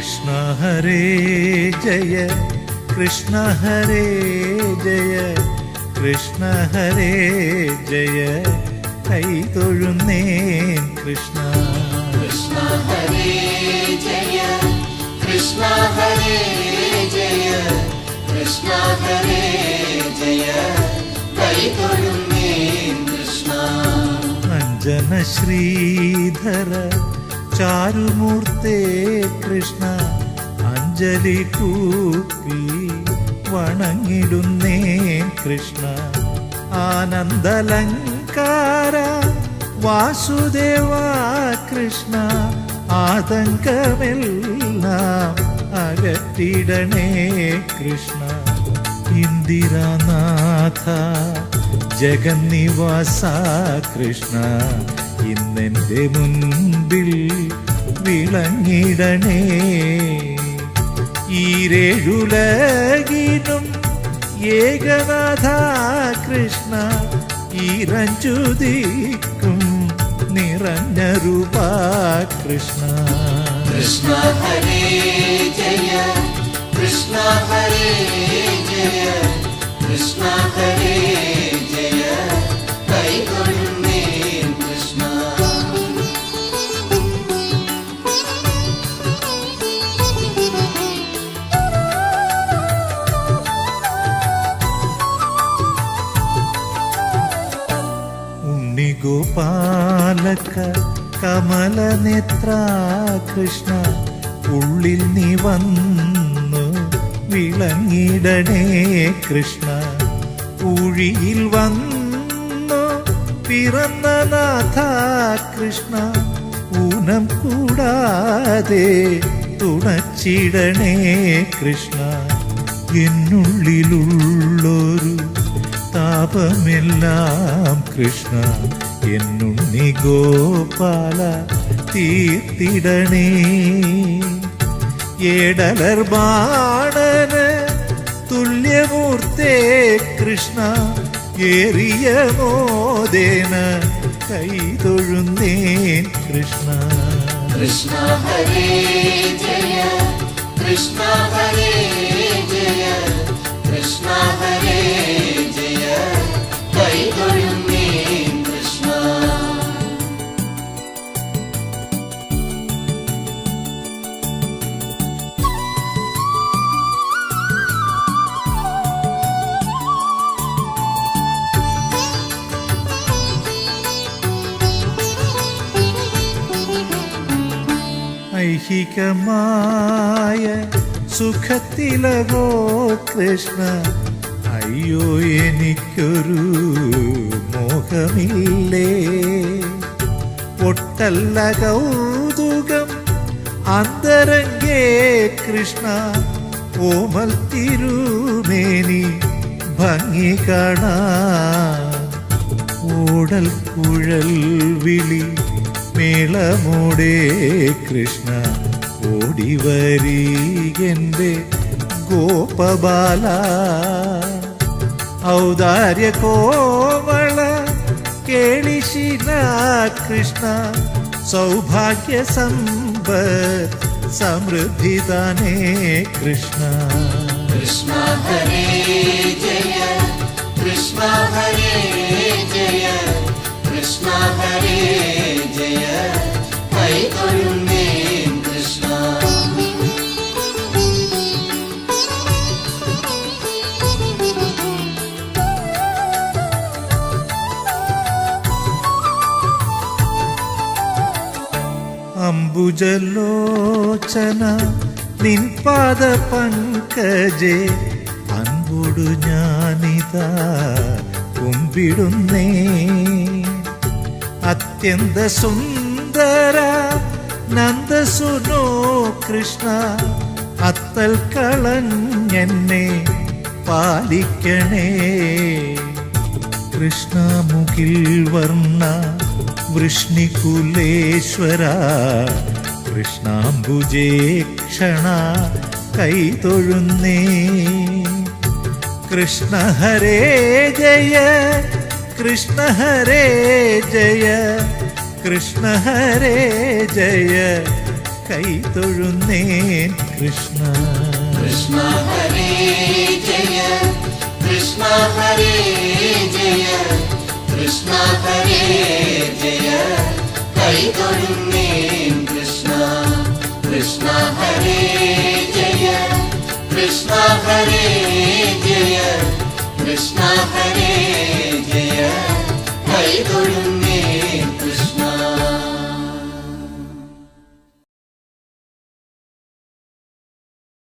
കൃഷ്ണ ഹരേ ജയ കൃഷ്ണ ഹരേ ജയ കൃഷ്ണ ഹരേ ജയ കൈതൊഴുന്നേൻ കൃഷ്ണ. കൃഷ്ണ ഹരേ ജയ കൃഷ്ണ ഹരേ ജയ കൃഷ്ണ ഹരേ ജയ കൈതൊഴുന്നേൻ കൃഷ്ണ. അഞ്ജന ശ്രീധര ചാരുമൂർത്തേ കൃഷ്ണ അഞ്ജലി കൂപ്പി വണങ്ങിടുന്നേൻ കൃഷ്ണ. ആനന്ദലങ്കാര വാസുദേവ കൃഷ്ണ ആതങ്കമെല്ലാം അകറ്റിടണേ കൃഷ്ണ. ഇന്ദിരാനാഥ ജഗന്നിവാസ കൃഷ്ണ ഇന്നെന്റെ മുൻപിൽ വിളങ്ങിടണേ. ഈരേഴുലകിനും ഏകനാഥ കൃഷ്ണ ഈരഞ്ചുദിക്കും നിറഞ്ഞ രൂപ കൃഷ്ണ. കൃഷ്ണ ഹരേ ജയ കൃഷ്ണ ഹരേ ജയ കൃഷ്ണ ഹരേ ജയ കൈതൊഴുന്നേൻ കൃഷ്ണ. ഉണ്ണിഗോപാലക കമലനേത്ര കൃഷ്ണ ഉള്ളിൽ നീ വന്നു വിളങ്ങിടണേ കൃഷ്ണ. ഊഴിയിൽ വന്നു പിറന്ന നാഥ കൃഷ്ണ ഊനം കൂടാതെ തുണച്ചിടണേ കൃഷ്ണ. എന്നുള്ളിലുള്ളൊരു താപമെല്ലാം കൃഷ്ണ എന്നുണ്ണി ഗോപാല തീർത്തിടണേ. ഏടലർ ബാണന് തുല്യമൂർത്തേ കൃഷ്ണ ഏറിയ മോദേന കൈതൊഴുന്നേൻ കൃഷ്ണ. കൃഷ്ണ ഹരേ ജയ കൃഷ്ണ ഹരേ ജയ കൃഷ്ണ ഹരേ ജയ കൈതൊഴുന്നേൻ കൃഷ്ണ. ഐഹികമായ സുഖത്തിലവോ കൃഷ്ണ അയ്യോ എനിക്കൊരു മോഹമില്ലേ. ഒട്ടല്ല കൗതുകം അന്തരംഗേ കൃഷ്ണ ഓമൽ തിരുമേനി ഭംഗി കാണാൻ. ഓടൽ കുഴൽ വിളി മേളമോടെ കൃഷ്ണ ഓടിവരീകന്റെ ഗോപബാല. ഔദാര്യ കോമള കേളിശീല കൃഷ്ണ സൗഭാഗ്യ സമ്പത്ത് സമൃദ്ധിതാനേ കൃഷ്ണ. കൃഷ്ണ ഹരേ ജയ കൃഷ്ണ ഹരേ ജയ കൃഷ്ണ ഹരേ ജയ കൈതൊഴുന്നേൻ കൃഷ്ണ. അംബുജലോചന നിൻ പാദ പങ്കജേ അൻപോടു ഞാനിതാ കുമ്പിടുന്നേ. അത്യന്ത സുന്ദര നന്ദസുനോ കൃഷ്ണ അത്തൽ കളഞ്ഞെന്നെ പാലിക്കണേ. കൃഷ്ണമുഖിൽ വർണ്ണ വൃഷ്ണികുലേശ്വര കൃഷ്ണാംബുജേ ക്ഷണ കൈതൊഴുന്നേ. കൃഷ്ണ ഹരേ ജയ കൃഷ്ണ ഹരേ ജയ കൃഷ്ണ ഹരേ ജയ കൈതൊഴുന്നേൻ കൃഷ്ണ. കൃഷ്ണ ഹരേ ജയ കൃഷ്ണ ഹരേ ജയ കൃഷ്ണ ഹരേ ജയ കൈതൊഴുന്നേൻ കൃഷ്ണ. കൃഷ്ണ ഹരേ ജയ കൃഷ്ണ ഹരേ